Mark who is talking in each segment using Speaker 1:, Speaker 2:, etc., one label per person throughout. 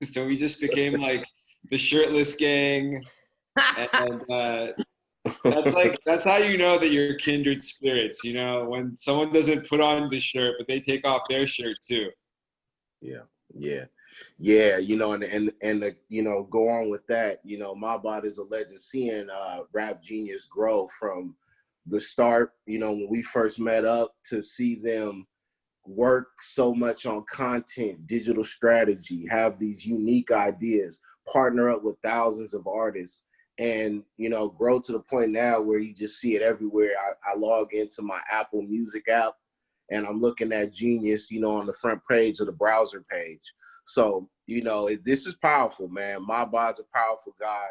Speaker 1: So we just became like the shirtless gang. And that's how you know that you're kindred spirits, you know, when someone doesn't put on the shirt, but they take off their shirt too.
Speaker 2: Yeah, yeah. Yeah, you know, and the, you know, go on with that, you know, Mahbod is a legend. Seeing Rap Genius grow from the start, you know, when we first met up, to see them work so much on content, digital strategy, have these unique ideas, partner up with thousands of artists, and, you know, grow to the point now where you just see it everywhere. I log into my Apple Music app and I'm looking at Genius, you know, on the front page of the browser page. So, you know, this is powerful, man. Mahbod's a powerful guy,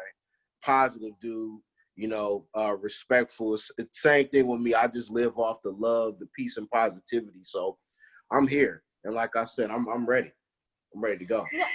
Speaker 2: positive dude, you know, respectful. It's the same thing with me. I just live off the love, the peace, and positivity. So I'm here. And like I said, I'm ready. I'm ready to go.
Speaker 3: Yeah,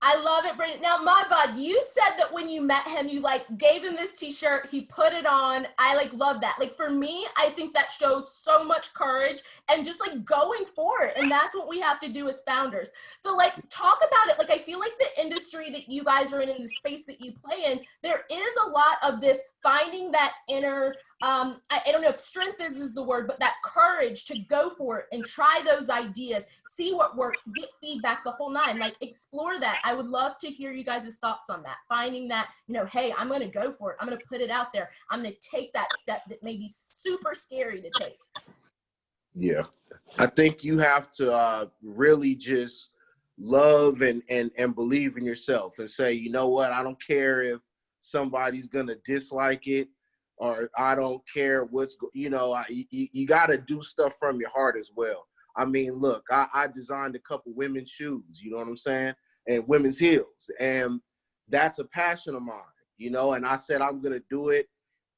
Speaker 3: I love it, Brandon. Now, Mahbod, you said that when you met him, you like gave him this t-shirt, he put it on. I like love that. Like for me, I think that shows so much courage and just like going for it. And that's what we have to do as founders. So like talk about it. Like I feel like the industry that you guys are in the space that you play in, there is a lot of this finding that inner, I don't know if strength is the word, but that courage to go for it and try those ideas, see what works, get feedback, the whole nine, like explore that. I would love to hear you guys' thoughts on that. Finding that, you know, hey, I'm going to go for it. I'm going to put it out there. I'm going to take that step that may be super scary to take.
Speaker 2: Yeah. I think you have to really just love and believe in yourself and say, you know what, I don't care if somebody's going to dislike it, or I don't care what's, you know, you got to do stuff from your heart as well. I mean, look, I designed a couple women's shoes, you know what I'm saying? And women's heels. And that's a passion of mine, you know, and I said, I'm going to do it.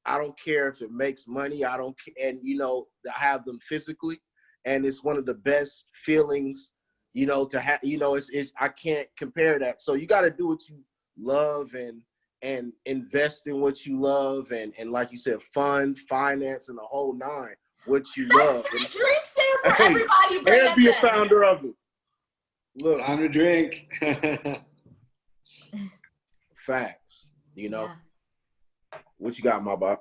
Speaker 2: I don't care if it makes money. I don't care. And, you know, I have them physically. And it's one of the best feelings, you know, to have, you know, it's I can't compare that. So you got to do what you love and invest in what you love. And like you said, fun, finance, and the whole nine. What you love.
Speaker 3: That's drinks there for everybody.
Speaker 2: And be a founder of it. Look,
Speaker 1: time to drink.
Speaker 2: Facts. You know. Yeah. What you got, Mahbod?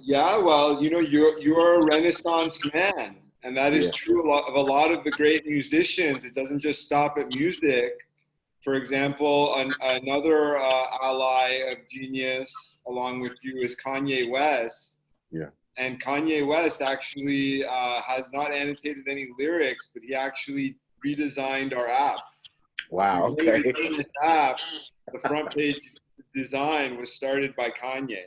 Speaker 1: Yeah, well, you know, you're a Renaissance man, and that is true of a lot of the great musicians. It doesn't just stop at music. For example, another ally of Genius, along with you, is Kanye West.
Speaker 2: Yeah.
Speaker 1: And Kanye West actually has not annotated any lyrics, but he actually redesigned our app.
Speaker 2: Wow, okay.
Speaker 1: This app, the front page design was started by Kanye.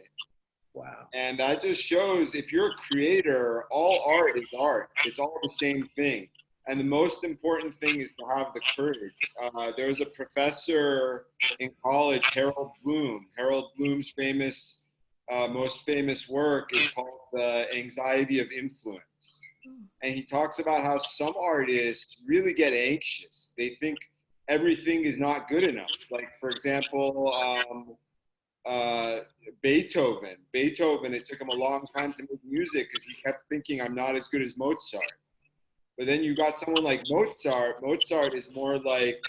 Speaker 2: Wow.
Speaker 1: And that just shows, if you're a creator, all art is art. It's all the same thing. And the most important thing is to have the courage. There was a professor in college, Harold Bloom. Harold Bloom's most famous work is called The Anxiety of Influence. And he talks about how some artists really get anxious. They think everything is not good enough. Like, for example, Beethoven. It took him a long time to make music because he kept thinking, I'm not as good as Mozart. But then you got someone like Mozart. Mozart is more like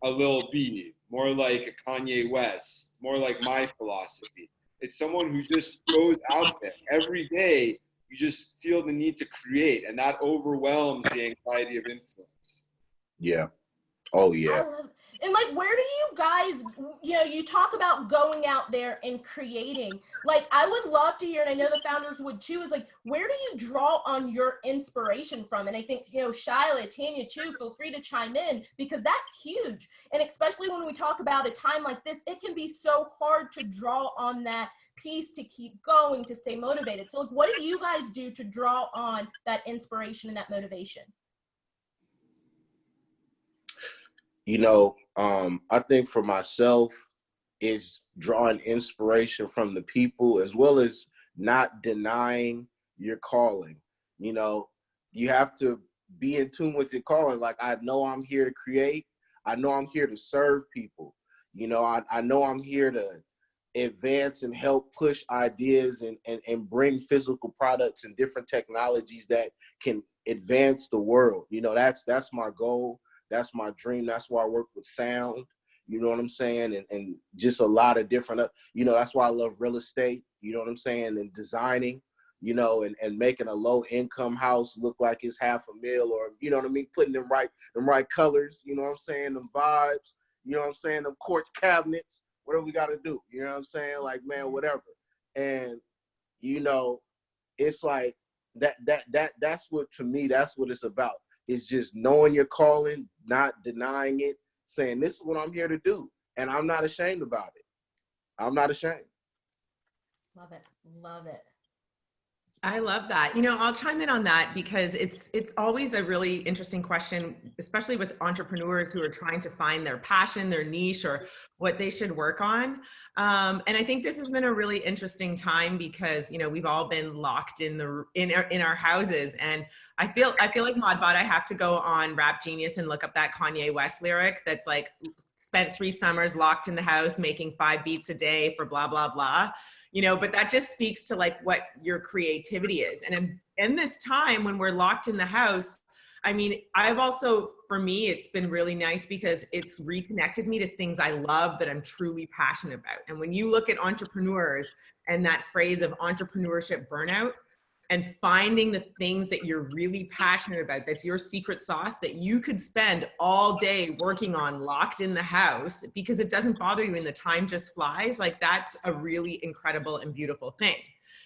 Speaker 1: a Lil B, more like a Kanye West, more like my philosophy. It's someone who just goes out there every day. You just feel the need to create, and that overwhelms the anxiety of influence.
Speaker 2: Yeah. Oh, yeah.
Speaker 3: And like, where do you guys, you know, you talk about going out there and creating. Like, I would love to hear, and I know the founders would too, is like, where do you draw on your inspiration from? And I think, you know, Shila, Tanya too, feel free to chime in, because that's huge. And especially when we talk about a time like this, it can be so hard to draw on that piece to keep going, to stay motivated. So like, what do you guys do to draw on that inspiration and that motivation?
Speaker 2: You know, I think for myself is drawing inspiration from the people, as well as not denying your calling. You know, you have to be in tune with your calling. Like, I know I'm here to create. I know I'm here to serve people. You know, I know I'm here to advance and help push ideas and bring physical products and different technologies that can advance the world. You know, that's my goal. That's my dream. That's why I work with sound. You know what I'm saying? And just a lot of different, you know, that's why I love real estate, you know what I'm saying? And designing, you know, and making a low income house look like it's $500,000, or, you know what I mean? Putting them right colors, you know what I'm saying? Them vibes, you know what I'm saying? Them quartz cabinets, whatever we got to do, you know what I'm saying? Like, man, whatever. And, you know, it's like that's what, to me, that's what it's about. It's just knowing your calling, not denying it, saying this is what I'm here to do. And I'm not ashamed about it. I'm not ashamed.
Speaker 3: Love it. Love it.
Speaker 4: I love that. You know, I'll chime in on that because it's always a really interesting question, especially with entrepreneurs who are trying to find their passion, their niche, or what they should work on. And I think this has been a really interesting time because, you know, we've all been locked in our houses. And I feel like Mahbod, I have to go on Rap Genius and look up that Kanye West lyric that's like, spent 3 summers locked in the house making 5 beats a day for blah, blah, blah. You know, but that just speaks to like what your creativity is. And in this time when we're locked in the house, I mean, for me, it's been really nice because it's reconnected me to things I love that I'm truly passionate about. And when you look at entrepreneurs and that phrase of entrepreneurship burnout, and finding the things that you're really passionate about, that's your secret sauce that you could spend all day working on locked in the house because it doesn't bother you and the time just flies, like that's a really incredible and beautiful thing.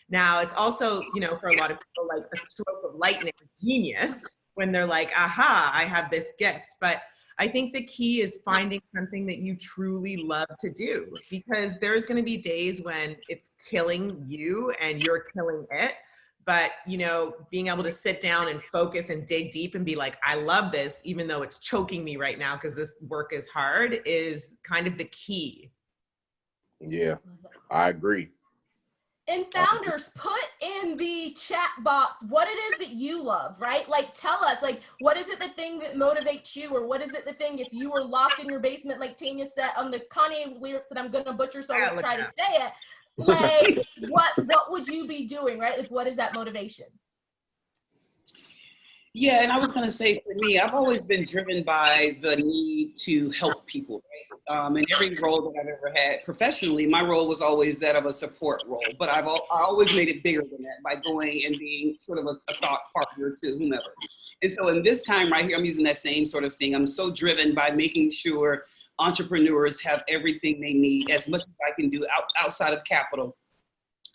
Speaker 4: Now, it's also, you know, for a lot of people, like a stroke of lightning, genius, when they're like, aha, I have this gift. But I think the key is finding something that you truly love to do, because there's going to be days when it's killing you and you're killing it. But, you know, being able to sit down and focus and dig deep and be like, I love this, even though it's choking me right now because this work is hard, is kind of the key.
Speaker 2: Yeah, I agree.
Speaker 3: And founders, put in the chat box what it is that you love, right? Like, tell us, like, what is it the thing that motivates you? Or what is it the thing, if you were locked in your basement, like Tanya said on the Kanye lyrics that I'm going to butcher, so I won't try to say it. Like, what would you be doing, right? Like, what is that motivation?
Speaker 5: Yeah, and I was going to say, for me, I've always been driven by the need to help people, right? In every role that I've ever had professionally, my role was always that of a support role, but I always made it bigger than that by going and being sort of a thought partner to whomever. And so in this time right here, I'm using that same sort of thing. I'm so driven by making sure entrepreneurs have everything they need, as much as I can do outside of capital,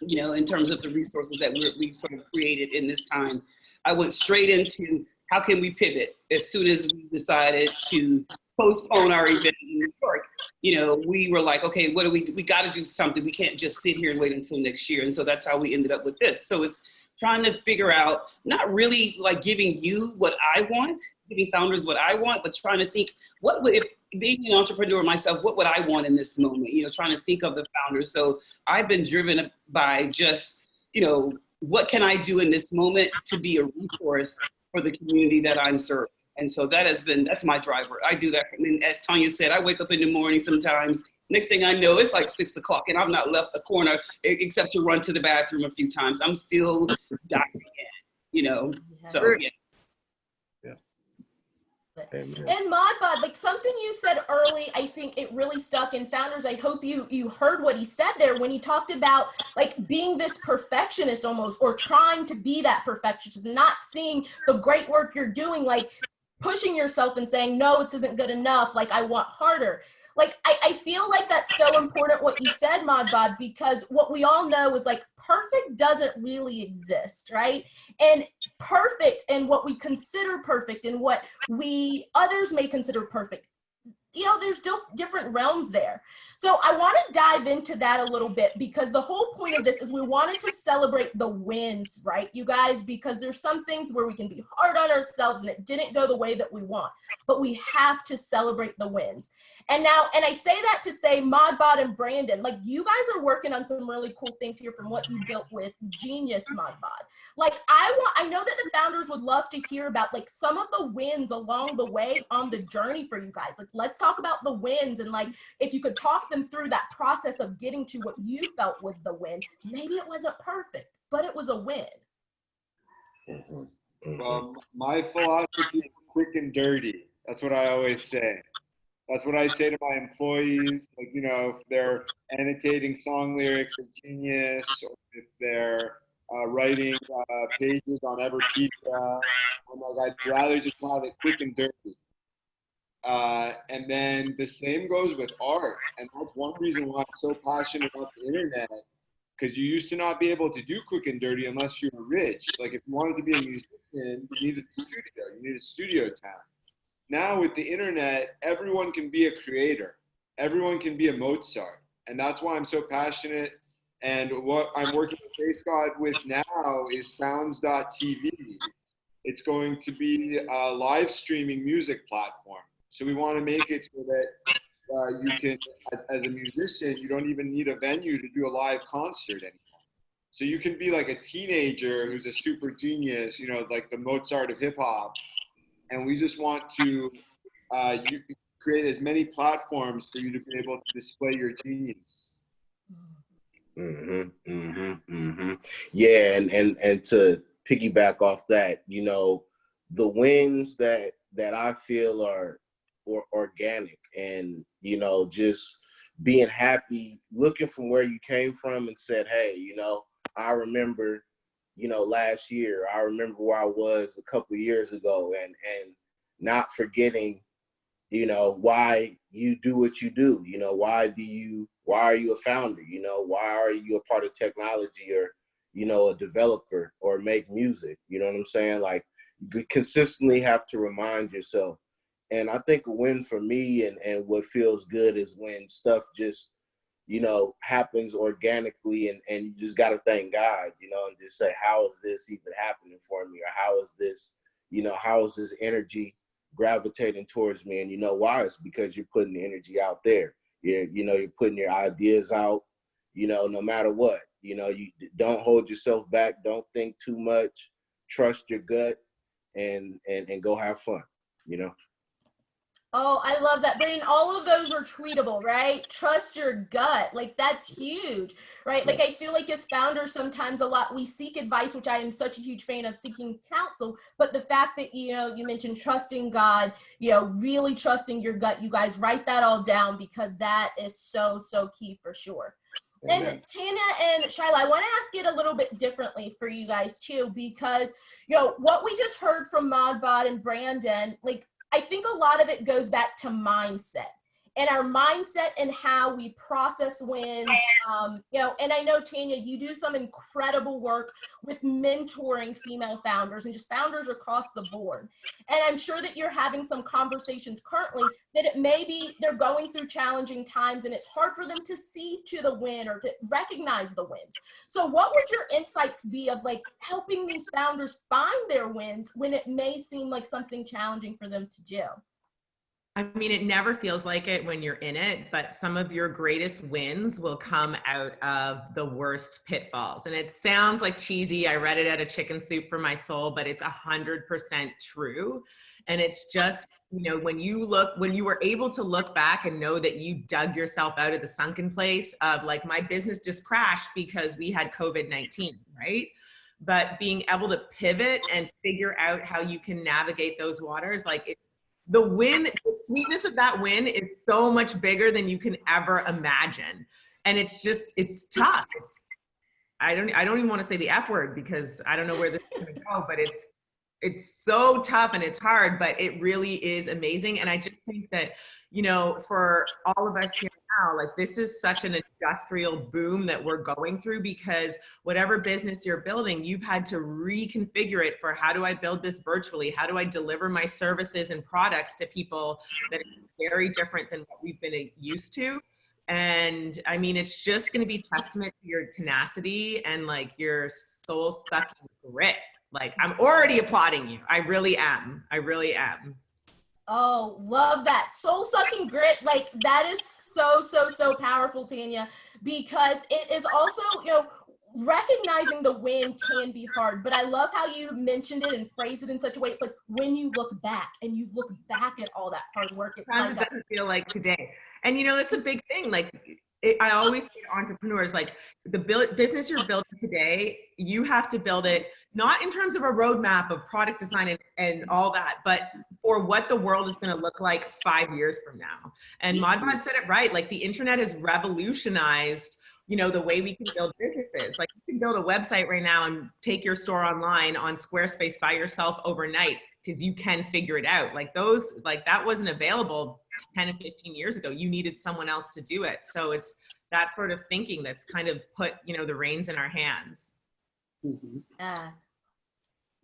Speaker 5: you know, in terms of the resources that we've sort of created in this time. I went straight into how can we pivot as soon as we decided to postpone our event in New York. You know, we were like, okay, we got to do something. We can't just sit here and wait until next year. And so that's how we ended up with this. So it's trying to figure out, not really like giving you what I want, giving founders what I want, but trying to think, if being an entrepreneur myself, what would I want in this moment? You know, trying to think of the founders. So I've been driven by just, you know, what can I do in this moment to be a resource for the community that I'm serving? And so that's my driver. I do that. And as Tanya said, I wake up in the morning sometimes. Next thing I know, it's like 6 o'clock and I've not left the corner except to run to the bathroom a few times. I'm still diving in, you know, so yeah.
Speaker 3: And Mahbod, like something you said early, I think it really stuck. And founders, I hope you heard what he said there when he talked about like being this perfectionist almost, or trying to be that perfectionist, not seeing the great work you're doing, like pushing yourself and saying, no, this isn't good enough. Like I want harder. Like, I feel like that's so important what you said, Mahbod, because what we all know is like perfect doesn't really exist, right? And perfect and what we consider perfect and what others may consider perfect, you know, there's still different realms there. So I want to dive into that a little bit, because the whole point of this is we wanted to celebrate the wins, right, you guys? Because there's some things where we can be hard on ourselves and it didn't go the way that we want, but we have to celebrate the wins. And I say that to say, Mahbod and Brandon, like you guys are working on some really cool things here from what you built with Genius, Mahbod. Like I know that the founders would love to hear about like some of the wins along the way on the journey for you guys. Like let's talk about the wins, and like if you could talk them through that process of getting to what you felt was the win. Maybe it wasn't perfect, but it was a win.
Speaker 1: Well, my philosophy is quick and dirty. That's what I always say. That's what I say to my employees. Like, you know, if they're annotating song lyrics, they're genius. Or if they're writing pages on Everpedia, I'm like, I'd rather just have it quick and dirty. And then the same goes with art. And that's one reason why I'm so passionate about the internet, because you used to not be able to do quick and dirty unless you were rich. Like if you wanted to be a musician, you needed a studio. You needed studio time. Now with the internet, everyone can be a creator. Everyone can be a Mozart. And that's why I'm so passionate. And what I'm working with Face God with now is sounds.tv. It's going to be a live streaming music platform. So we want to make it so that you can, as a musician, you don't even need a venue to do a live concert anymore. So you can be like a teenager who's a super genius, you know, like the Mozart of hip hop. And we just want to create as many platforms for you to be able to display your genius.
Speaker 2: Yeah, and to piggyback off that, you know, the wins that I feel are organic, and you know, just being happy, looking from where you came from and said, hey, you know, I remember, you know, last year, I remember where I was a couple of years ago, and not forgetting, you know, why you do what you do. You know, why are you a founder? You know, why are you a part of technology, or, you know, a developer, or make music? You know what I'm saying? Like, you consistently have to remind yourself. And I think a win for me, and what feels good, is when stuff just, you know, happens organically, and you just got to thank God, you know, and just say, how is this even happening for me? Or how is this, you know, how is this energy gravitating towards me? And you know why? It's because you're putting the energy out there. You know, you're putting your ideas out, you know, no matter what. You know, you don't hold yourself back. Don't think too much. Trust your gut, and go have fun, you know?
Speaker 3: Oh, I love that, Brandon. All of those are tweetable, right? Trust your gut. Like, that's huge, right? Like, I feel like as founders, sometimes we seek advice, which I am such a huge fan of, seeking counsel. But the fact that, you know, you mentioned trusting God, you know, really trusting your gut, you guys write that all down, because that is so, so key for sure. Amen. And Tanya and Shila, I want to ask it a little bit differently for you guys too, because, you know, what we just heard from Mahbod and Brandon, like, I think a lot of it goes back to mindset, and our mindset and how we process wins. You know, and I know, Tanya, you do some incredible work with mentoring female founders and just founders across the board. And I'm sure that you're having some conversations currently that it may be they're going through challenging times and it's hard for them to see to the win or to recognize the wins. So what would your insights be of like helping these founders find their wins when it may seem like something challenging for them to do?
Speaker 4: I mean, it never feels like it when you're in it, but some of your greatest wins will come out of the worst pitfalls. And it sounds like cheesy. I read it at a Chicken Soup for My Soul, but it's 100% true. And it's just, you know, when you were able to look back and know that you dug yourself out of the sunken place of like, my business just crashed because we had COVID-19, right? But being able to pivot and figure out how you can navigate those waters, like the win, the sweetness of that win is so much bigger than you can ever imagine. And it's just, it's tough. I don't even want to say the F word because I don't know where this is going to go, but it's so tough and it's hard, but it really is amazing. And I just think that, you know, for all of us here now, like this is such an industrial boom that we're going through, because whatever business you're building, you've had to reconfigure it for how do I build this virtually? How do I deliver my services and products to people that are very different than what we've been used to? And I mean, it's just going to be testament to your tenacity and like your soul sucking grit. Like, I'm already applauding you. I really am. I really am.
Speaker 3: Oh, love that. Soul-sucking grit. Like, that is so, so, so powerful, Tanya, because it is also, you know, recognizing the win can be hard, but I love how you mentioned it and phrased it in such a way. It's like when you look back and you look back at all that hard work. It's like
Speaker 4: it doesn't feel like today. And, you know, that's a big thing. Like, I always say to entrepreneurs, like the business you're building today, you have to build it not in terms of a roadmap of product design and all that, but for what the world is going to look like 5 years from now. And Mahbod said it right. Like the internet has revolutionized, you know, the way we can build businesses. Like you can build a website right now and take your store online on Squarespace by yourself overnight because you can figure it out. Like those, like that wasn't available 10 and 15 years ago. You needed someone else to do it. So it's that sort of thinking that's kind of put, you know, the reins in our hands.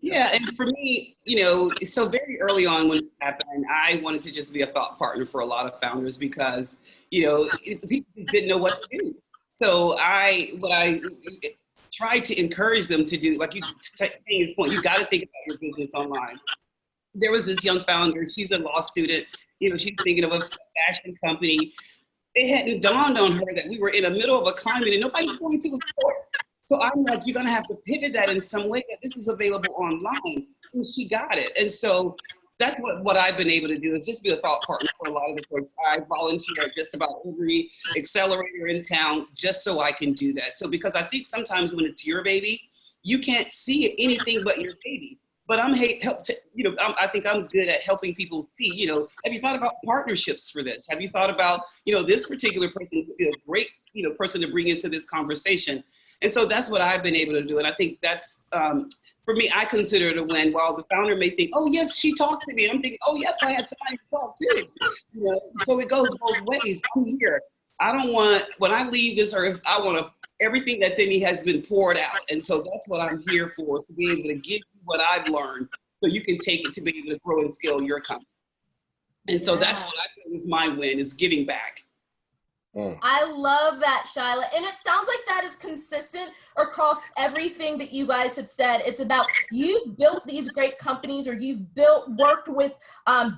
Speaker 5: Yeah, and for me, you know, so very early on when it happened, I wanted to just be a thought partner for a lot of founders because, you know, people just didn't know what to do. So what I tried to encourage them to do, like you take his point, you got to think about your business online. There was this young founder, she's a law student, you know, she's thinking of a fashion company. It hadn't dawned on her that we were in the middle of a climate and nobody's going to a store. So I'm like, you're gonna have to pivot that in some way that this is available online. And she got it. And so that's what I've been able to do is just be a thought partner for a lot of the folks. I volunteer at just about every accelerator in town just so I can do that. So because I think sometimes when it's your baby, you can't see anything but your baby. But I think I'm good at helping people see, you know, have you thought about partnerships for this? Have you thought about, you know, this particular person would be a great, you know, person to bring into this conversation. And so that's what I've been able to do. And I think that's, for me, I consider it a win. While the founder may think, oh, yes, she talked to me. I'm thinking, oh, yes, I had time to talk too. You know, so it goes both ways. I'm here. I don't want, when I leave this earth, I want everything that Demi has been poured out. And so that's what I'm here for, to be able to give you what I've learned so you can take it to be able to grow and scale your company. And so that's what I feel is my win, is giving back.
Speaker 3: I love that, Shila. And it sounds like that is consistent across everything that you guys have said. It's about you've built these great companies, or you've worked with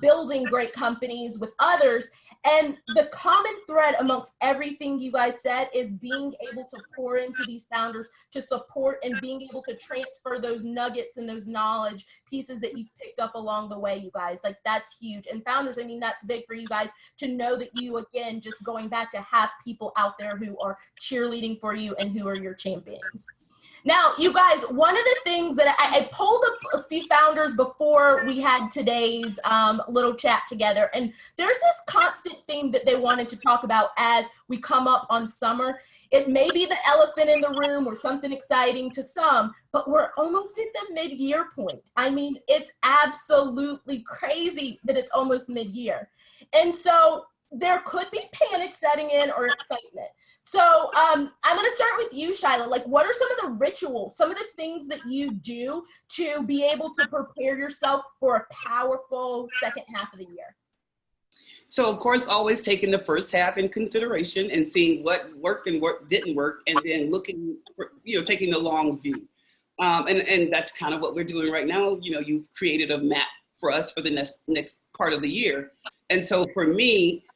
Speaker 3: building great companies with others. And the common thread amongst everything you guys said is being able to pour into these founders to support and being able to transfer those nuggets and those knowledge pieces that you've picked up along the way, you guys. Like, that's huge. And founders, I mean, that's big for you guys to know that you, again, just going back to have people out there who are cheerleading for you and who are your champions. Now, you guys, one of the things that I pulled up a few founders before we had today's little chat together, and there's this constant theme that they wanted to talk about as we come up on summer. It may be the elephant in the room or something exciting to some, but we're almost at the mid-year point. I mean, it's absolutely crazy that it's almost mid-year. And so there could be panic setting in or excitement. So I'm going to start with you, Shila. Like, what are some of the rituals, some of the things that you do to be able to prepare yourself for a powerful second half of the year?
Speaker 5: So, of course, always taking the first half in consideration and seeing what worked and what didn't work, and then looking for, you know, taking the long view. And that's kind of what we're doing right now. You know, you've created a map for us for the next part of the year. And so for me,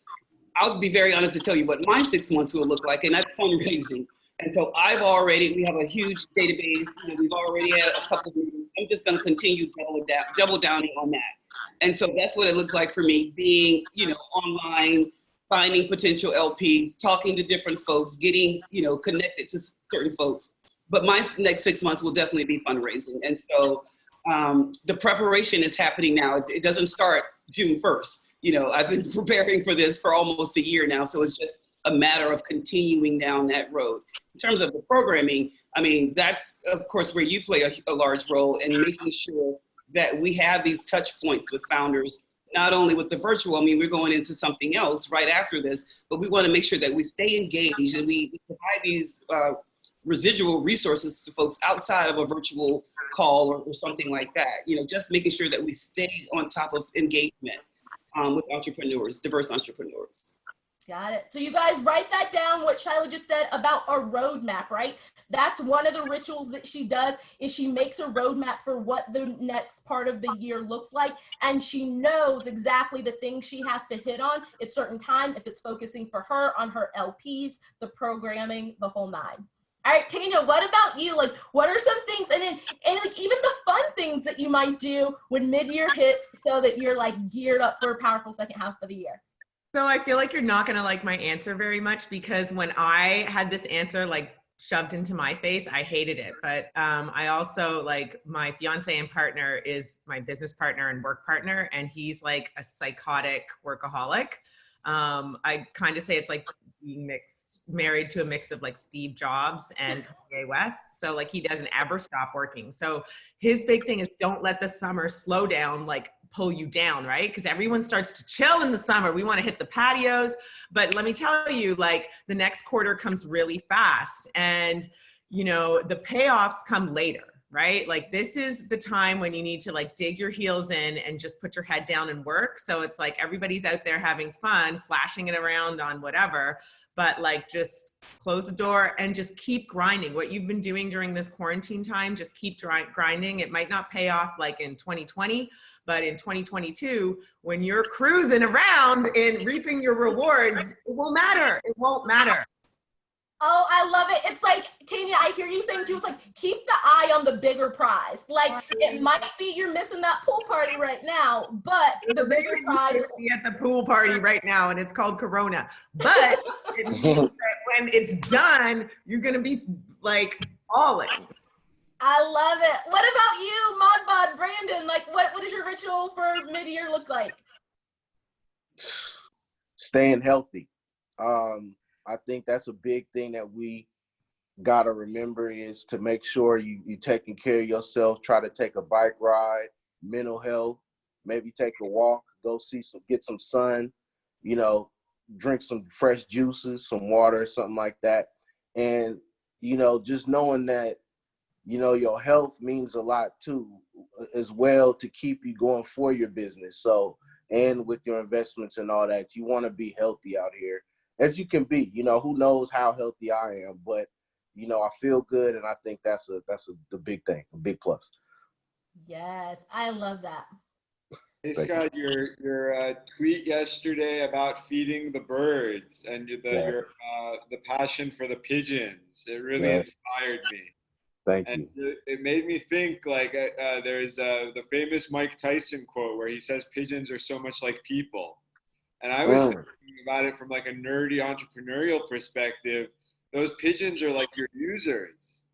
Speaker 5: I'll be very honest to tell you what my 6 months will look like, and that's fundraising. And so we have a huge database. You know, we've already had a couple of meetings. I'm just going to continue double downing on that. And so that's what it looks like for me, being, you know, online, finding potential LPs, talking to different folks, getting, you know, connected to certain folks. But my next 6 months will definitely be fundraising. And so the preparation is happening now. It doesn't start June 1st. You know, I've been preparing for this for almost a year now. So it's just a matter of continuing down that road. In terms of the programming, I mean, that's, of course, where you play a large role in making sure that we have these touch points with founders, not only with the virtual. I mean, we're going into something else right after this, but we want to make sure that we stay engaged and we provide these residual resources to folks outside of a virtual call or something like that. You know, just making sure that we stay on top of engagement with entrepreneurs, diverse entrepreneurs.
Speaker 3: Got it. So you guys write that down, what Shila just said about a roadmap, right? That's one of the rituals that she does, is she makes a roadmap for what the next part of the year looks like. And she knows exactly the things she has to hit on at certain time, if it's focusing for her on her LPs, the programming, the whole nine. All right, Tanya, what about you? Like, what are some things, and like even the fun things that you might do when mid-year hits so that you're like geared up for a powerful second half of the year?
Speaker 4: So I feel like you're not going to like my answer very much, because when I had this answer like shoved into my face. I hated it. But I also, like, my fiance and partner is my business partner and work partner, and he's like a psychotic workaholic. I kind of say it's like being married to a mix of like Steve Jobs and Kanye West. So like he doesn't ever stop working. So his big thing is don't let the summer slow down, like pull you down, right? Because everyone starts to chill in the summer. We want to hit the patios. But let me tell you, like the next quarter comes really fast. And, you know, the payoffs come later, right? Like this is the time when you need to like dig your heels in and just put your head down and work. So it's like everybody's out there having fun, flashing it around on whatever, but like just close the door and just keep grinding. What you've been doing during this quarantine time, just keep grinding. It might not pay off like in 2020, but in 2022, when you're cruising around and reaping your rewards, it won't matter. It won't matter.
Speaker 3: Oh, I love it. It's like, Tanya, I hear you saying too, it's like, keep the eye on the bigger prize. Like, it might be you're missing that pool party right now, but the bigger prize.
Speaker 4: You should be at the pool party right now, and it's called Corona. But it means that when it's done, you're going to be like all in.
Speaker 3: I love it. What about you, Mahbod, Brandon? Like, what does your ritual for mid-year look like?
Speaker 2: Staying healthy. I think that's a big thing that we got to remember is to make sure you're taking care of yourself. Try to take a bike ride, mental health, maybe take a walk, go get some sun, you know, drink some fresh juices, some water, something like that. And, you know, just knowing that, you know, your health means a lot too, as well, to keep you going for your business. So, and with your investments and all that, you want to be healthy out here as you can be. You know, who knows how healthy I am, but you know, I feel good, and I think that's the big thing, a big plus.
Speaker 3: Yes, I love that.
Speaker 1: Hey Scott, your tweet yesterday about feeding the birds and your the passion for the pigeons, it really inspired me.
Speaker 2: Thank you.
Speaker 1: It made me think, like, there's the famous Mike Tyson quote where he says pigeons are so much like people. And I was thinking about it from like a nerdy entrepreneurial perspective. Those pigeons are like your users.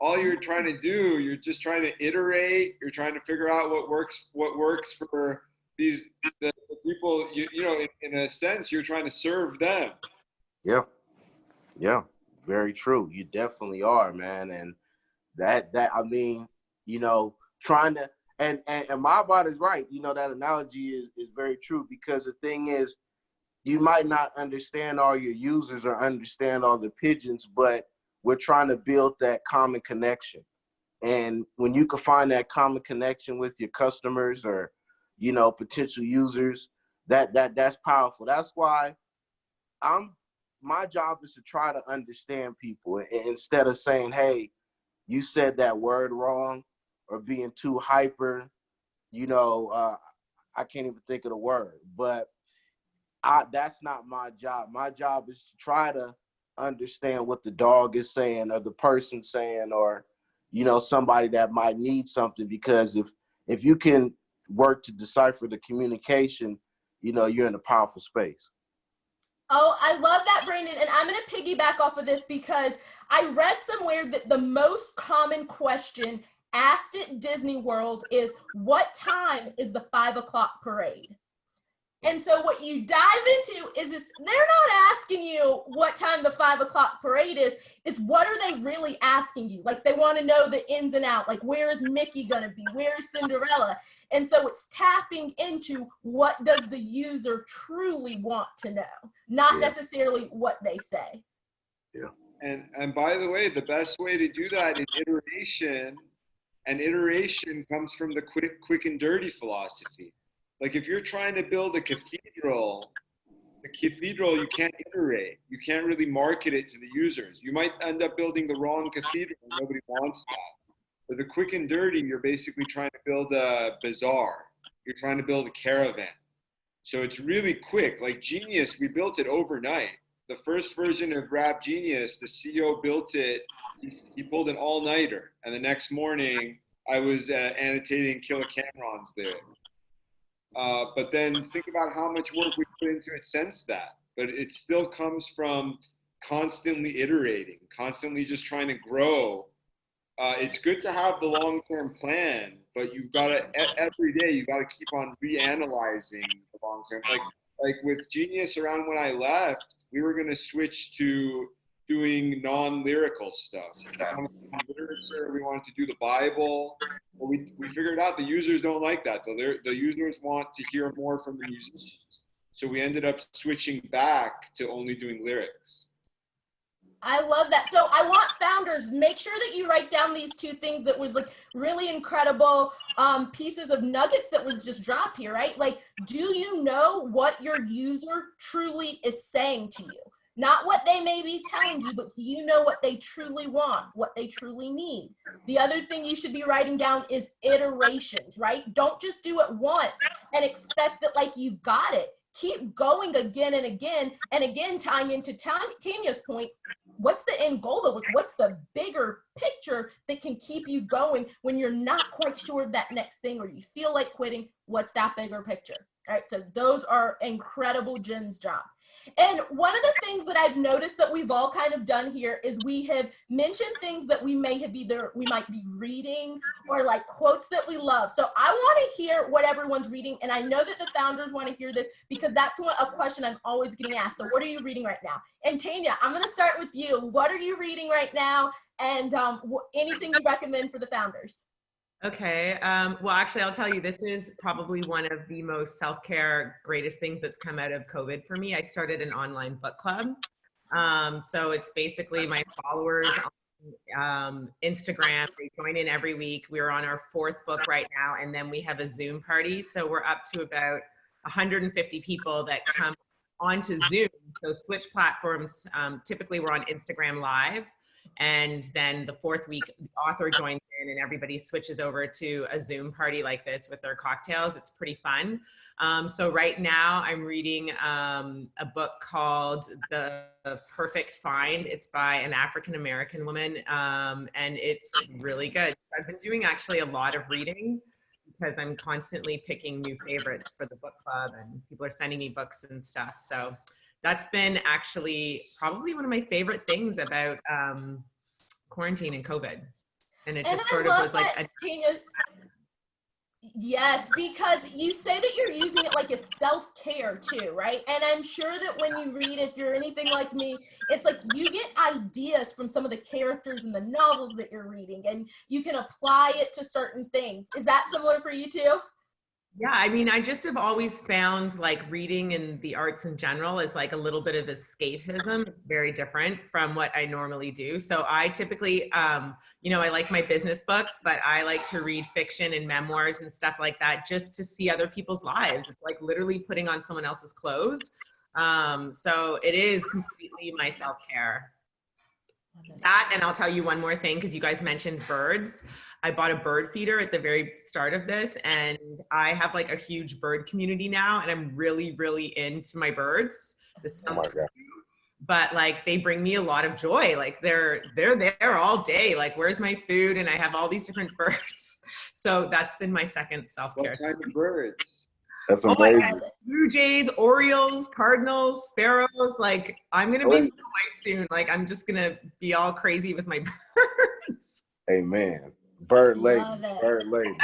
Speaker 1: All you're trying to do, you're just trying to iterate. You're trying to figure out what works for the people. You know, in a sense, you're trying to serve them.
Speaker 2: Yeah, very true. You definitely are, man. And that I mean, you know, trying to and Mahbod is right. You know, that analogy is very true, because the thing is, you might not understand all your users or understand all the pigeons, but we're trying to build that common connection. And when you can find that common connection with your customers or, you know, potential users, that's powerful. That's why my job is to try to understand people, instead of saying, hey, you said that word wrong, or being too hyper, you know, I can't even think of the word, but that's not my job. My job is to try to understand what the dog is saying, or the person saying, or, you know, somebody that might need something, because if you can work to decipher the communication, you know, you're in a powerful space.
Speaker 3: Oh, I love that, Brandon. And I'm going to piggyback off of this, because I read somewhere that the most common question asked at Disney World is, what time is the 5 o'clock parade? And so what you dive into is they're not asking you what time the 5 o'clock parade is. It's what are they really asking you? Like, they want to know the ins and out. Like, where is Mickey going to be? Where is Cinderella? And so it's tapping into what does the user truly want to know, not necessarily what they say.
Speaker 2: Yeah.
Speaker 1: And by the way, the best way to do that is iteration, and iteration comes from the quick and dirty philosophy. Like, if you're trying to build a cathedral, you can't iterate. You can't really market it to the users. You might end up building the wrong cathedral. Nobody wants that. But the quick and dirty, you're basically trying to build a bazaar. You're trying to build a caravan. So it's really quick. Like Genius, we built it overnight. The first version of Rap Genius, the CEO built it. He pulled an all-nighter. And the next morning, I was annotating kilocamrons there. But then think about how much work we put into it since that. But it still comes from constantly iterating, constantly just trying to grow. It's good to have the long-term plan, but you've got to, every day, you got to keep on reanalyzing the long-term. Like with Genius, around when I left, we were going to switch to doing non-lyrical stuff. We wanted to do literature, we wanted to do the Bible, but we figured out the users don't like that. The users want to hear more from the musicians. So we ended up switching back to only doing lyrics.
Speaker 3: I love that. So I want founders, make sure that you write down these two things that was like really incredible pieces of nuggets that was just dropped here, right? Like, do you know what your user truly is saying to you? Not what they may be telling you, but do you know what they truly want, what they truly need? The other thing you should be writing down is iterations, right? Don't just do it once and expect that like you've got it. Keep going again and again. And again, tying into Tanya's point, what's the end goal though? Like, what's the bigger picture that can keep you going when you're not quite sure of that next thing or you feel like quitting? What's that bigger picture? All right, so those are incredible gems dropped. And one of the things that I've noticed that we've all kind of done here is we have mentioned things that we might be reading or like quotes that we love. So I want to hear what everyone's reading. And I know that the founders want to hear this because that's a question I'm always getting asked. So what are you reading right now? And Tanya, I'm going to start with you. What are you reading right now? And anything you recommend for the founders?
Speaker 4: Okay. Well, actually, I'll tell you, this is probably one of the most self-care greatest things that's come out of COVID for me. I started an online book club. So it's basically my followers on Instagram. They join in every week. We're on our 4th book right now. And then we have a Zoom party. So we're up to about 150 people that come onto Zoom. So switch platforms. Typically we're on Instagram Live. And then the 4th week, the author joins in and everybody switches over to a Zoom party like this with their cocktails. It's pretty fun. So right now I'm reading a book called The Perfect Find. It's by an African-American woman, and it's really good. I've been doing actually a lot of reading because I'm constantly picking new favorites for the book club and people are sending me books and stuff. So that's been actually probably one of my favorite things about quarantine and COVID. And it just sort of was like
Speaker 3: Tanya, yes, because you say that you're using it like a self-care too, right? And I'm sure that when you read, if you're anything like me, it's like you get ideas from some of the characters in the novels that you're reading and you can apply it to certain things. Is that similar for you too?
Speaker 4: Yeah, I mean, I just have always found like reading and the arts in general is like a little bit of escapism. It's very different from what I normally do. So I typically, you know, I like my business books, but I like to read fiction and memoirs and stuff like that just to see other people's lives. It's like literally putting on someone else's clothes. So it is completely my self-care. That, and I'll tell you one more thing, because you guys mentioned birds. I bought a bird feeder at the very start of this, and I have like a huge bird community now, and I'm really, really into my birds. This sounds but like they bring me a lot of joy. Like they're there all day. Like, where's my food? And I have all these different birds. So that's been my second self-care.
Speaker 1: What kind of birds?
Speaker 2: That's amazing.
Speaker 4: Blue jays, orioles, cardinals, sparrows. Like, I'm gonna be so white soon. Like, I'm just gonna be all crazy with my birds.
Speaker 2: Amen. Bird lady. Bird lady.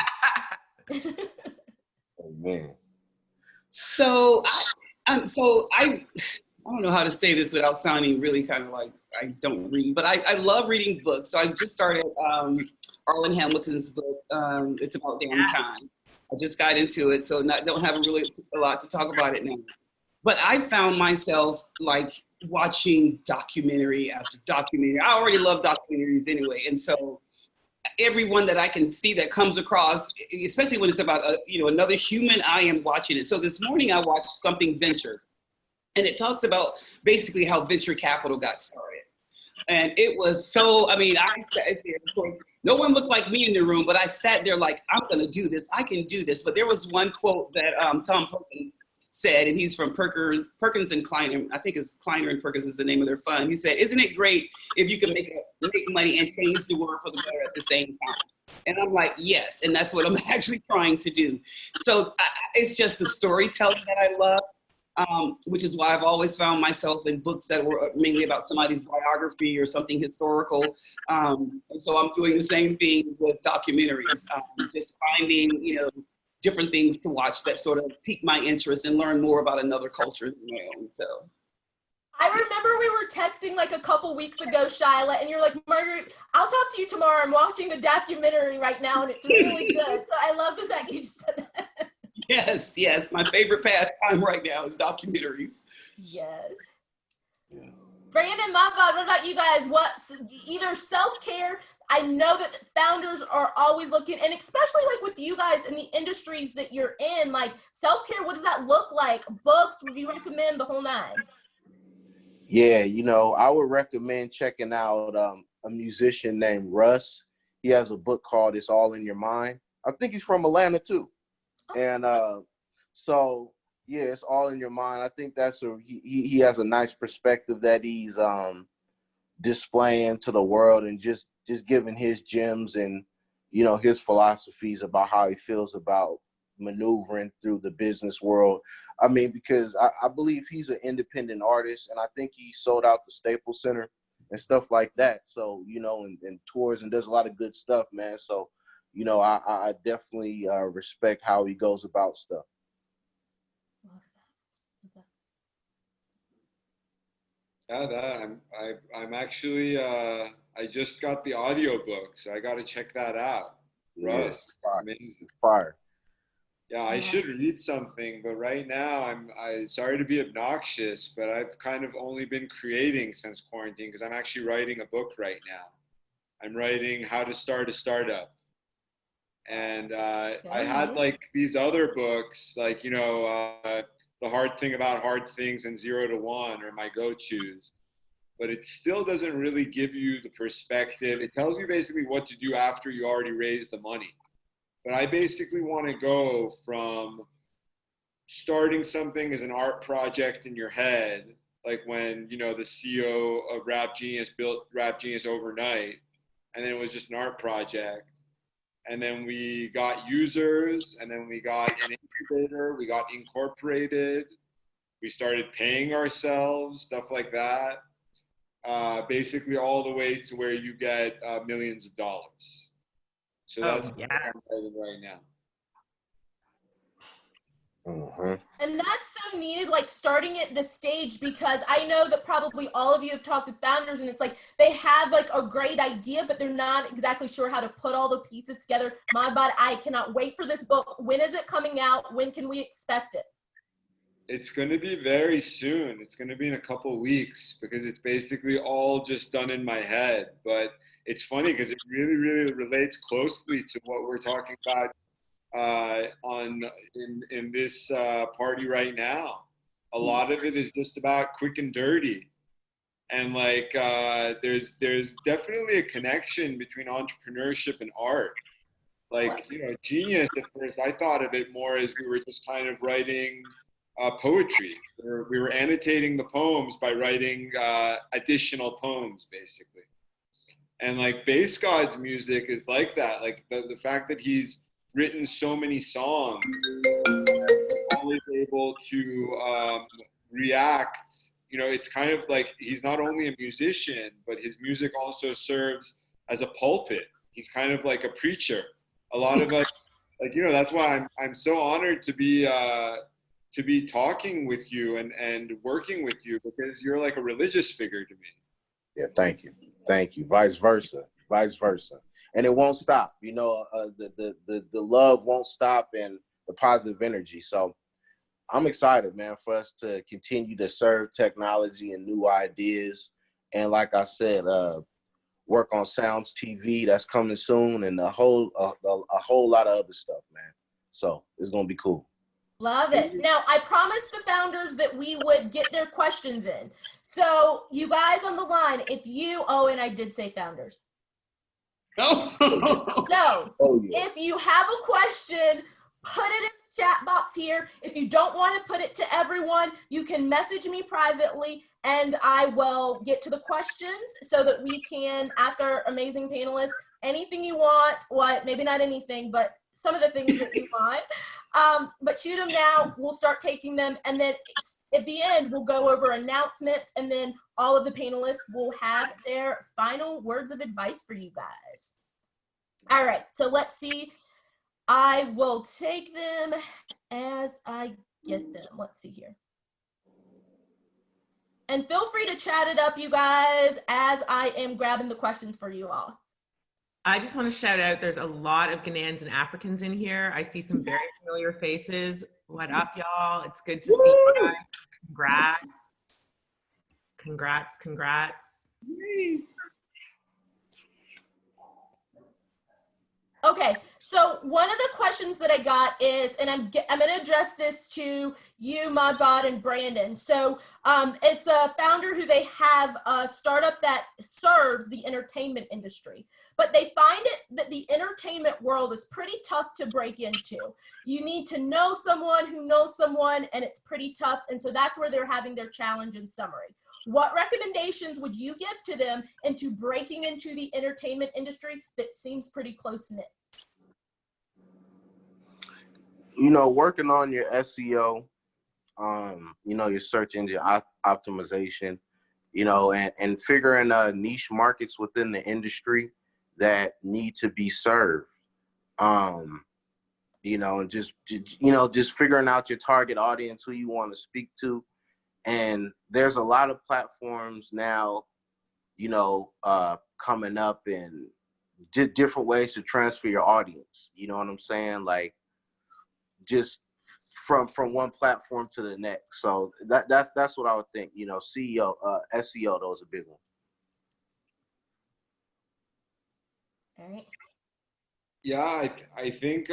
Speaker 2: Amen.
Speaker 5: So I don't know how to say this without sounding really kind of like I don't read, but I love reading books. So I just started Arlen Hamilton's book. It's about damn time. I just got into it, so don't have really a lot to talk about it now. But I found myself like watching documentary after documentary. I already love documentaries anyway, and so everyone that I can see that comes across, especially when it's about another human, I am watching it. So this morning I watched Something Venture, and it talks about basically how venture capital got started. And it was so, I mean, I sat there, of course, no one looked like me in the room, but I sat there like, I'm going to do this. I can do this. But there was one quote that Tom Perkins said, and he's from Perkins and Kleiner. I think it's Kleiner and Perkins is the name of their fund. He said, isn't it great if you can make money and change the world for the better at the same time? And I'm like, yes. And that's what I'm actually trying to do. So it's just the storytelling that I love. which is why I've always found myself in books that were mainly about somebody's biography or something historical. And so I'm doing the same thing with documentaries, just finding, different things to watch that sort of pique my interest and learn more about another culture than my own. So.
Speaker 3: I remember we were texting like a couple weeks ago, Shila, and you're like, Marguerite, I'll talk to you tomorrow. I'm watching a documentary right now, and it's really good. So I love the fact you said that.
Speaker 5: Yes. My favorite pastime right now is documentaries.
Speaker 3: Yes. Brandon, Mahbod, what about you guys? Either self-care? I know that founders are always looking, and especially like with you guys in the industries that you're in, like self-care, what does that look like? Books, would you recommend the whole nine?
Speaker 2: Yeah, I would recommend checking out a musician named Russ. He has a book called It's All in Your Mind. I think he's from Atlanta too. And so yeah, It's All in Your Mind. I think he has a nice perspective that he's displaying to the world, and just giving his gems and his philosophies about how he feels about maneuvering through the business world. I mean, because I believe he's an independent artist, and I think he sold out the Staples Center and stuff like that. So, and tours and does a lot of good stuff, man. So, I definitely respect how he goes about stuff.
Speaker 1: Yeah, I'm actually I just got the audiobook, so I got to check that out. Russ, amazing.
Speaker 2: Fire.
Speaker 1: Yeah, I should read something, but right now I sorry to be obnoxious, but I've kind of only been creating since quarantine, because I'm actually writing a book right now. I'm writing How to Start a Startup. And I had like these other books, like, The Hard Thing About Hard Things and 0 to 1 are my go-tos. But it still doesn't really give you the perspective. It tells you basically what to do after you already raised the money. But I basically want to go from starting something as an art project in your head, like when, the CEO of Rap Genius built Rap Genius overnight, and then it was just an art project. And then we got users, and then we got an incubator, we got incorporated, we started paying ourselves, stuff like that. Basically all the way to where you get millions of dollars. So that's what I'm writing right now.
Speaker 2: Mm-hmm.
Speaker 3: And that's so needed, like starting at this stage, because I know that probably all of you have talked to founders, and it's like they have like a great idea, but they're not exactly sure how to put all the pieces together. Mahbod, I cannot wait for this book. When is it coming out? When can we expect it?
Speaker 1: It's going to be very soon. It's going to be in a couple weeks, because it's basically all just done in my head. But it's funny because it really, really relates closely to what we're talking about in this party right now. A lot of it is just about quick and dirty, and like there's definitely a connection between entrepreneurship and art. Like, Genius, at first I thought of it more as we were just kind of writing poetry. We were annotating the poems by writing additional poems, basically. And like Bass God's music is like that. Like the fact that he's written so many songs, always able to react. It's kind of like he's not only a musician, but his music also serves as a pulpit. He's kind of like a preacher. A lot of us, like, that's why I'm so honored to be talking with you and working with you, because you're like a religious figure to me.
Speaker 2: Yeah, thank you. Vice versa. And it won't stop. The love won't stop, and the positive energy. So I'm excited, man, for us to continue to serve technology and new ideas. And like I said, work on Sounds TV that's coming soon, and a whole lot of other stuff, man. So it's gonna be cool.
Speaker 3: Love it. Now, I promised the founders that we would get their questions in. So you guys on the line, and I did say founders. So if you have a question, put it in the chat box here. If you don't want to put it to everyone, you can message me privately, and I will get to the questions so that we can ask our amazing panelists anything you want. Maybe not anything, but some of the things that you want. But shoot them now. We'll start taking them. And then at the end, we'll go over announcements. And then all of the panelists will have their final words of advice for you guys. All right. So let's see. I will take them as I get them. Let's see here. And feel free to chat it up, you guys, as I am grabbing the questions for you all.
Speaker 4: I just want to shout out, there's a lot of Ghanaians and Africans in here. I see some very familiar faces. What up, y'all? It's good to see you guys. Congrats. Congrats, congrats.
Speaker 3: Okay, so one of the questions that I got is, and I'm going to address this to you, Mahbod, and Brandon. So it's a founder who they have a startup that serves the entertainment industry, but they find it that the entertainment world is pretty tough to break into. You need to know someone who knows someone, and it's pretty tough. And so that's where they're having their challenge in summary. What recommendations would you give to them into breaking into the entertainment industry that seems pretty close-knit?
Speaker 2: You know, working on your SEO, you know, your search engine optimization, you know, and figuring niche markets within the industry that need to be served. You know, and just figuring out your target audience, who you want to speak to. And there's a lot of platforms now, you know, coming up and different ways to transfer your audience. You know what I'm saying? Like, just from one platform to the next. So that's what I would think. You know, SEO, though, is a big one.
Speaker 3: All right.
Speaker 1: Yeah, I think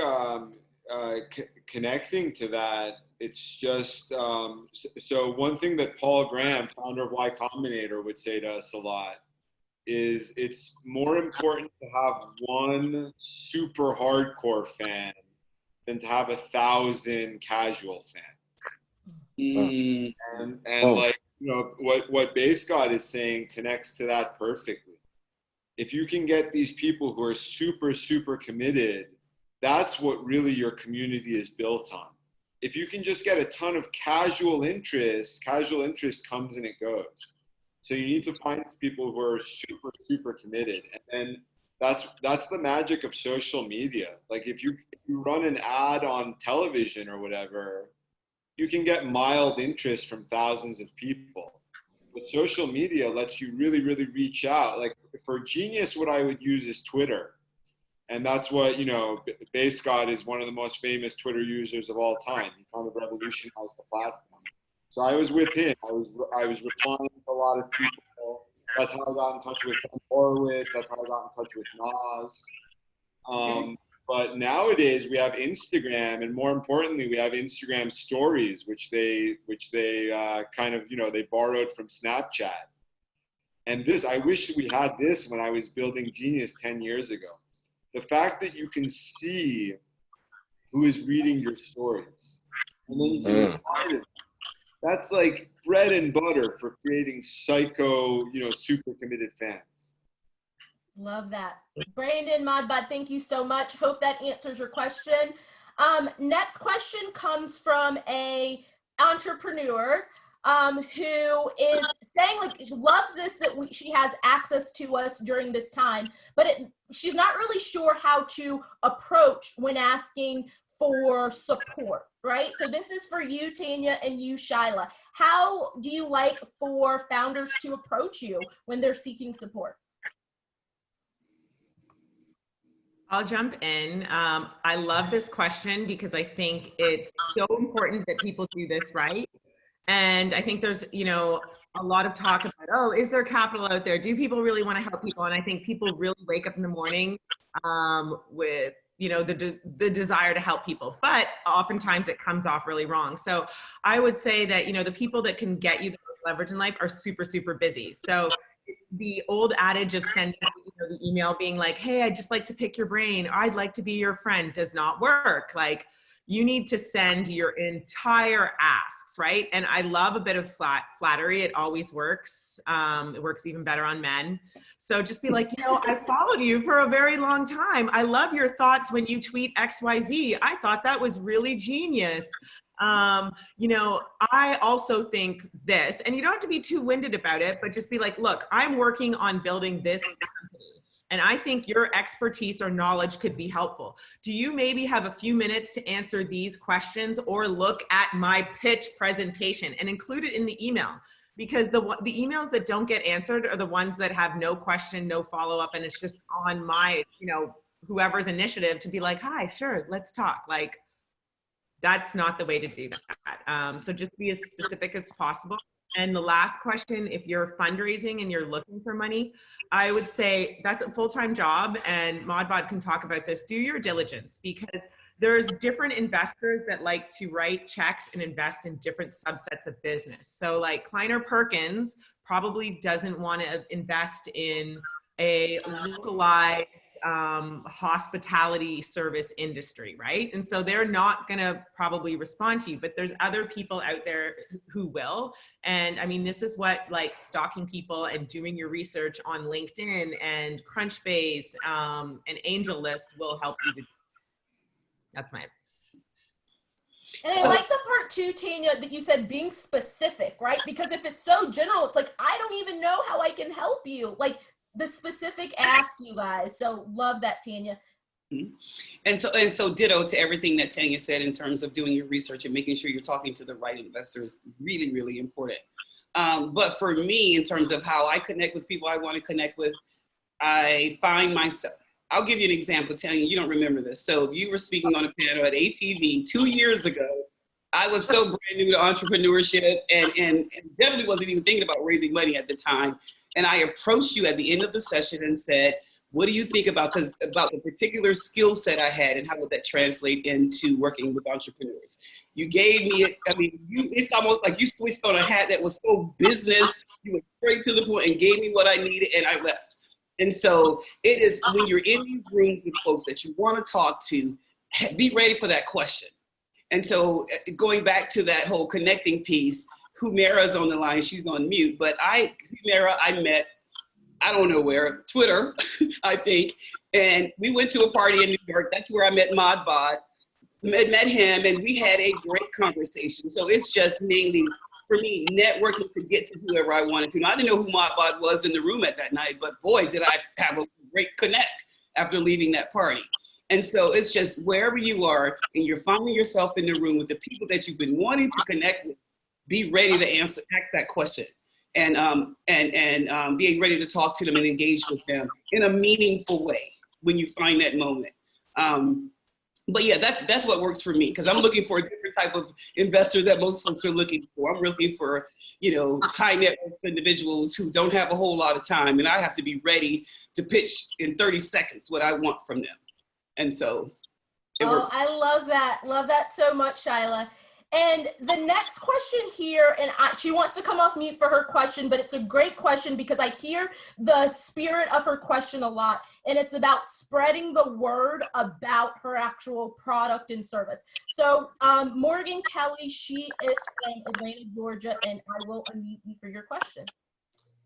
Speaker 1: connecting to that, it's just so one thing that Paul Graham, founder of Y Combinator, would say to us a lot is it's more important to have one super hardcore fan than to have 1,000 casual fans. And like, you know, what Base God is saying connects to that perfectly. If you can get these people who are super, super committed, that's what really your community is built on. If you can just get a ton of casual interest comes and it goes. So you need to find people who are super, super committed. And then that's the magic of social media. Like if you run an ad on television or whatever, you can get mild interest from thousands of people. But social media lets you really, really reach out. Like for Genius, what I would use is Twitter. And that's what, you know, Base God is one of the most famous Twitter users of all time. He kind of revolutionized the platform. So I was with him. I was replying to a lot of people. That's how I got in touch with Ben Horowitz. That's how I got in touch with Nas. But nowadays we have Instagram, and more importantly, we have Instagram stories, which they kind of, you know, they borrowed from Snapchat. And this, I wish we had this when I was building Genius 10 years ago. The fact that you can see who is reading your stories, and then you can reply to them. That's like bread and butter for creating psycho, you know, super committed fans.
Speaker 3: Love that. Brandon, Mahbod, thank you so much. Hope that answers your question. Next question comes from a entrepreneur who is saying, like, she loves this, that she has access to us during this time, but she's not really sure how to approach when asking for support, right? So this is for you, Tanya, and you, Shila. How do you like for founders to approach you when they're seeking support?
Speaker 4: I'll jump in. I love this question because I think it's so important that people do this right. And I think there's, you know, a lot of talk about, oh, is there capital out there? Do people really want to help people? And I think people really wake up in the morning with, you know, the desire to help people, but oftentimes it comes off really wrong. So I would say that, you know, the people that can get you the most leverage in life are super, super busy. So the old adage of sending, you know, the email being like, hey, I'd just like to pick your brain, or I'd like to be your friend, does not work. Like, you need to send your entire asks, right? And I love a bit of flattery. It always works. It works even better on men. So just be like, I followed you for a very long time. I love your thoughts when you tweet XYZ. I thought that was really genius. I also think this, and you don't have to be too winded about it, but just be like, look, I'm working on building this company, and I think your expertise or knowledge could be helpful. Do you maybe have a few minutes to answer these questions or look at my pitch presentation and include it in the email? Because the emails that don't get answered are the ones that have no question, no follow-up, and it's just on my, whoever's initiative to be like, hi, sure, let's talk. Like, that's not the way to do that. So just be as specific as possible. And the last question, if you're fundraising and you're looking for money, I would say that's a full-time job, and Mahbod can talk about this. Do your diligence, because there's different investors that like to write checks and invest in different subsets of business. So like Kleiner Perkins probably doesn't want to invest in a localized hospitality service industry, right? And so they're not gonna probably respond to you, but there's other people out there who will. And I mean, this is what like stalking people and doing your research on LinkedIn and Crunchbase and Angel List will help you to do. That's my
Speaker 3: And I like the part too, Tanya, that you said being specific, right? Because if it's so general, it's like, I don't even know how I can help you. Like, the specific ask, you guys. So love that, Tanya.
Speaker 5: And so ditto to everything that Tanya said in terms of doing your research and making sure you're talking to the right investors. Really, really important. But for me, in terms of how I connect with people I want to connect with, I find myself, I'll give you an example, Tanya, you don't remember this. So you were speaking on a panel at ATV 2 years ago. I was so brand new to entrepreneurship and definitely wasn't even thinking about raising money at the time. And I approached you at the end of the session and said, what do you think about the particular skill set I had, and how would that translate into working with entrepreneurs? You gave me, it's almost like you switched on a hat that was so business. You went straight to the point and gave me what I needed, and I left. And so it is when you're in these rooms with folks that you want to talk to, be ready for that question. And so going back to that whole connecting piece, Humera's on the line, she's on mute, but Humera, I met, I don't know where, Twitter, I think, and we went to a party in New York. That's where I met Mahbod, met him, and we had a great conversation. So it's just mainly, for me, networking to get to whoever I wanted to. Now, I didn't know who Mahbod was in the room at that night, but boy, did I have a great connect after leaving that party. And so it's just wherever you are and you're finding yourself in the room with the people that you've been wanting to connect with, be ready to ask that question, and being ready to talk to them and engage with them in a meaningful way when you find that moment. But yeah, that's what works for me, because I'm looking for a different type of investor that most folks are looking for. I'm looking for, high net worth individuals who don't have a whole lot of time, and I have to be ready to pitch in 30 seconds what I want from them. And so it works.
Speaker 3: I love that so much, Shila. And the next question here, and she wants to come off mute for her question, but it's a great question because I hear the spirit of her question a lot, and it's about spreading the word about her actual product and service. So Morgan Kelly, she is from Atlanta, Georgia, and I will unmute you for your question.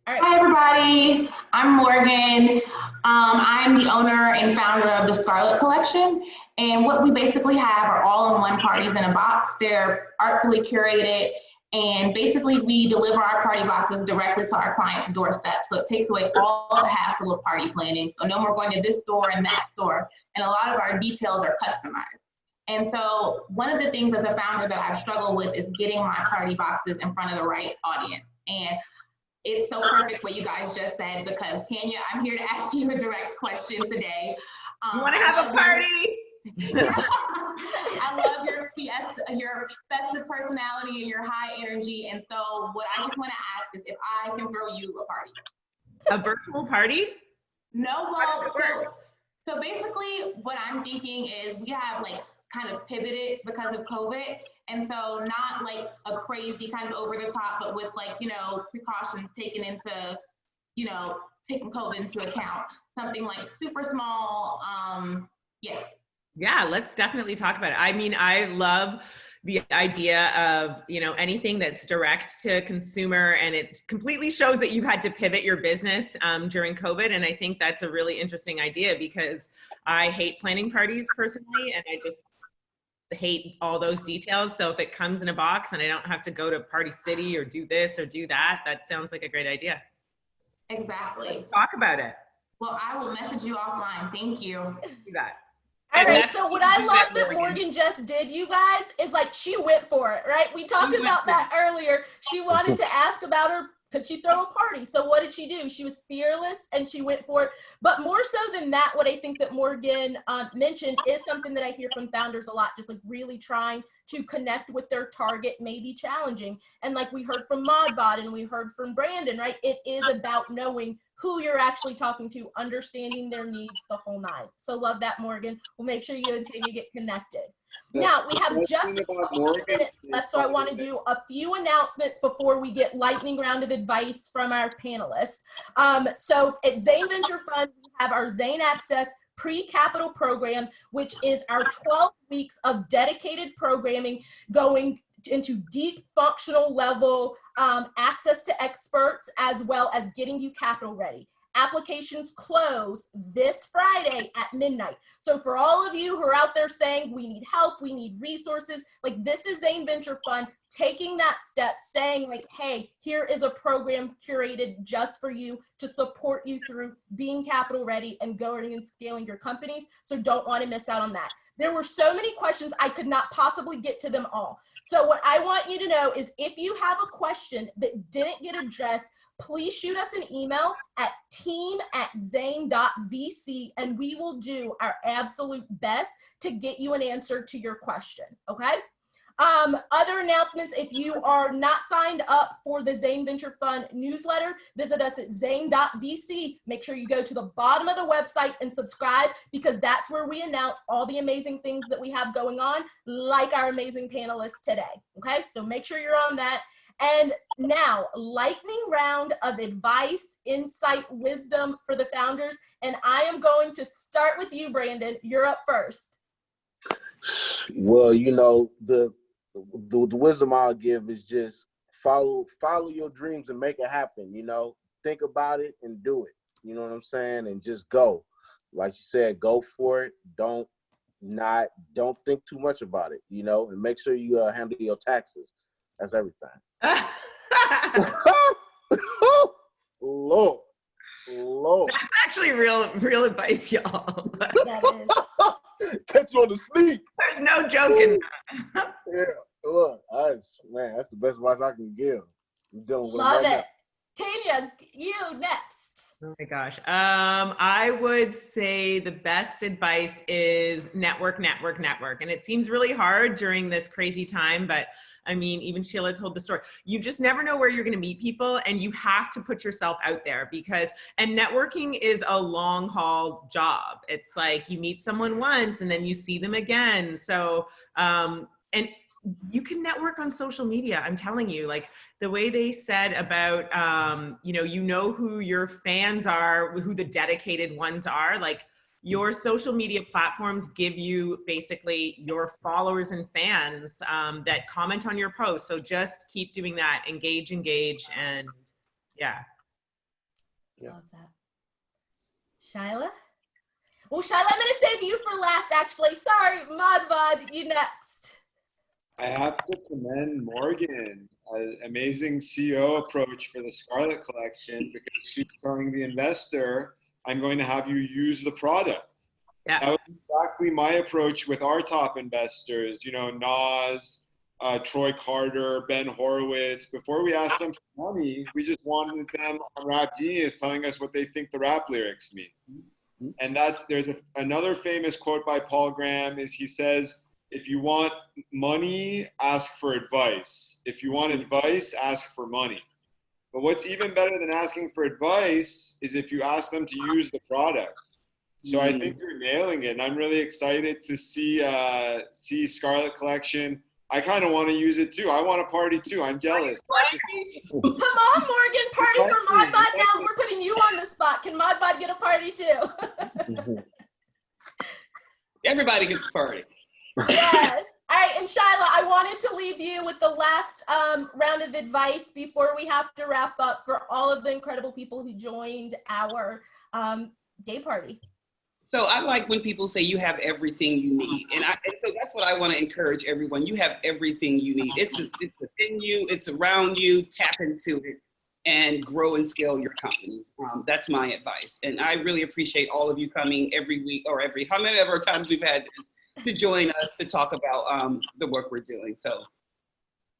Speaker 3: All right.
Speaker 6: Hi, everybody. I'm Morgan. I'm the owner and founder of the Scarlet Collection. And what we basically have are all-in-one parties in a box. They're artfully curated. And basically, we deliver our party boxes directly to our clients' doorstep. So it takes away all the hassle of party planning. So no more going to this store and that store. And a lot of our details are customized. And so one of the things as a founder that I've struggled with is getting my party boxes in front of the right audience. And it's so perfect what you guys just said, because Tanya, I'm here to ask you a direct question today.
Speaker 4: You want to have a party?
Speaker 6: I love your festive personality and your high energy. And so what I just want to ask is if I can throw you a party.
Speaker 4: A virtual party?
Speaker 6: No, well, so basically what I'm thinking is we have kind of pivoted because of COVID. And so not like a crazy kind of over the top, but with precautions taken into, taking COVID into account. Something like super small,
Speaker 4: Yeah, let's definitely talk about it. I mean, I love the idea of, you know, anything that's direct to consumer, and it completely shows that you had to pivot your business during COVID. And I think that's a really interesting idea, because I hate planning parties personally, and I just hate all those details. So if it comes in a box and I don't have to go to Party City or do this or do that, that sounds like a great idea.
Speaker 6: Exactly.
Speaker 4: Let's talk about it.
Speaker 6: Well, I will message you offline. Thank you.
Speaker 4: Do that.
Speaker 3: All right, so what I love that Morgan just did, you guys, is like she went for it, right? We talked about that earlier. She wanted to ask about her, could she throw a party? So what did she do? She was fearless and she went for it. But more so than that, what I think that Morgan mentioned is something that I hear from founders a lot, just like really trying to connect with their target may be challenging. And like we heard from Mahbod and we heard from Brandon, right? It is about knowing who you're actually talking to, understanding their needs, the whole nine. So love that, Morgan. We'll make sure you and Tanya get connected. Now, we have just minutes left, so I want to do a few announcements before we get lightning round of advice from our panelists. So at Zane Venture Fund, we have our Zane Access pre-capital program, which is our 12 weeks of dedicated programming going into deep functional level access to experts, as well as getting you capital ready. Applications close this Friday at midnight. So for all of you who are out there saying we need help, we need resources, like this is Zane Venture Fund taking that step, saying like, hey, here is a program curated just for you to support you through being capital ready and going and scaling your companies. So don't want to miss out on that. There were so many questions, I could not possibly get to them all. So what I want you to know is if you have a question that didn't get addressed, please shoot us an email at team@zane.vc and we will do our absolute best to get you an answer to your question, okay? Other announcements, if you are not signed up for the Zane Venture Fund newsletter, visit us at zane.vc. Make sure you go to the bottom of the website and subscribe, because that's where we announce all the amazing things that we have going on, like our amazing panelists today, okay? So make sure you're on that. And now, lightning round of advice, insight, wisdom for the founders. And I am going to start with you, Brandon. You're up first.
Speaker 2: Well, you know, the wisdom I'll give is just follow your dreams and make it happen. You know, think about it and do it. You know what I'm saying? And just go. Like you said, go for it. Don't think too much about it. You know, and make sure you handle your taxes. That's everything. Lord.
Speaker 4: That's actually real advice, y'all.
Speaker 3: That is.
Speaker 2: Catch you on the sneak.
Speaker 4: There's no joking.
Speaker 2: Yeah, look, that's the best advice I can give. I'm dealing with
Speaker 3: Love
Speaker 2: right
Speaker 3: it. Tanya, you next.
Speaker 4: Oh my gosh. I would say the best advice is network. And it seems really hard during this crazy time, but I mean, even Shila told the story. You just never know where you're going to meet people, and you have to put yourself out there and networking is a long haul job. It's like you meet someone once and then you see them again. So, and you can network on social media. I'm telling you, like the way they said about, you know who your fans are, who the dedicated ones are, like your social media platforms give you basically your followers and fans that comment on your posts. So just keep doing that, engage, and yeah.
Speaker 3: Love that. Shila? Well, Shila, I'm going to save you for last, actually. Sorry, Mahbod, you next.
Speaker 1: I have to commend Morgan, amazing CEO approach for the Scarlet Collection, because she's telling the investor, I'm going to have you use the product.
Speaker 4: Yeah.
Speaker 1: That was exactly my approach with our top investors, you know, Nas, Troy Carter, Ben Horowitz. Before we asked them for money, we just wanted them on Rap Genius telling us what they think the rap lyrics mean. And there's another famous quote by Paul Graham is he says, if you want money, ask for advice. If you want advice, ask for money. But what's even better than asking for advice is if you ask them to use the product. So I think you're nailing it. And I'm really excited to see Scarlet Collection. I kind of want to use it too. I want to party too. I'm jealous.
Speaker 3: Come on, Morgan, party for Mahbod now. We're putting you on the spot. Can Mahbod get a party too?
Speaker 5: Everybody gets a party.
Speaker 3: Yes. All right, and Shila, I wanted to leave you with the last round of advice before we have to wrap up for all of the incredible people who joined our day party.
Speaker 5: So I like when people say you have everything you need. And so that's what I want to encourage everyone. You have everything you need. It's within you, it's around you, tap into it and grow and scale your company. That's my advice. And I really appreciate all of you coming every week or how many ever times we've had to join us to talk about the work we're doing. So.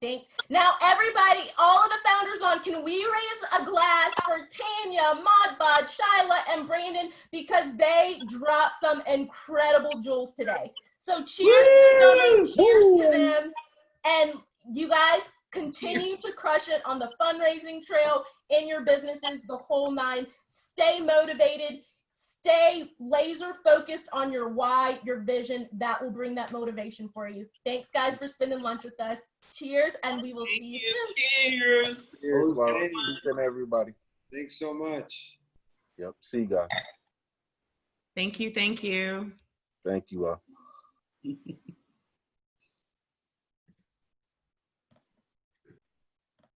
Speaker 3: Thanks. Now, everybody, all of the founders on, can we raise a glass for Tanya, Mahbod, Shila, and Brandon, because they dropped some incredible jewels today. So cheers to the founders, cheers to them, and you guys continue to crush it on the fundraising trail, in your businesses, the whole nine. Stay motivated. Stay laser focused on your why, your vision. That will bring that motivation for you. Thanks, guys, for spending lunch with us. Cheers, and we will see you soon.
Speaker 5: Cheers.
Speaker 2: Cheers, everybody.
Speaker 1: Thanks so much.
Speaker 2: Yep. See you guys.
Speaker 4: Thank you. Thank you.
Speaker 2: Thank you all.